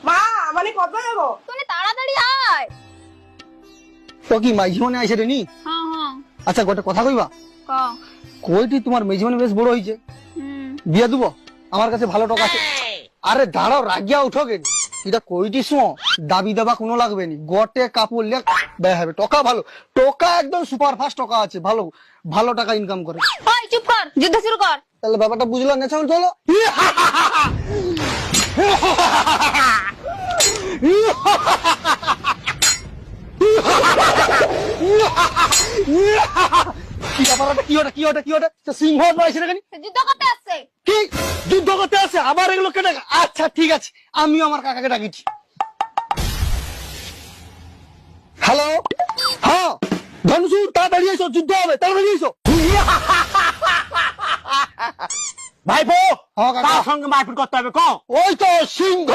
মা মানে কত গো তুমি তাড়াতাড়ি আয়। তো কি মাঝি মানে আইসে রে নি? হ্যাঁ হ্যাঁ আচ্ছা গোটা কথা কইবা, ক কইটি তোমার মেজমানি বেশ বড় হইছে, বিয়া দিব? আমার কাছে ভালো টাকা আছে। আরে দাঁড়াও, রাগিয়া উঠো কে? এটা কইটি শুনো, দাবি দেবা কোনো লাগবে নি, গটে কাপড় লেখ ব্যয় হবে। টাকা ভালো, টাকা একদম সুপার ফাস্ট টাকা আছে, ভালো ভালো টাকা ইনকাম করে। ওই চুপ কর, যুদ্ধ শুরু কর। তাহলে ব্যাপারটা বুঝলাম না, চলো চলো। কি ব্যাপারটা, কি ওটা কি ওটা কি ওটা? সিংহ নয় সেটা কেন? যুদ্ধ করতে আসছে। কি যুদ্ধ করতে আছে? আবার এগুলো কেটে? আচ্ছা ঠিক আছে, আমিও আমার কাকাকে ডাকিছি। হ্যালো, হ্যাঁ ধনসু, তাড়াতাড়ি এসো, যুদ্ধ হবে, তাড়াতাড়ি এসো। ভাইপো, হ্যাঁ কাকা। কার সঙ্গে মারপিট করতে হবে? কও। ওই তো সিংহ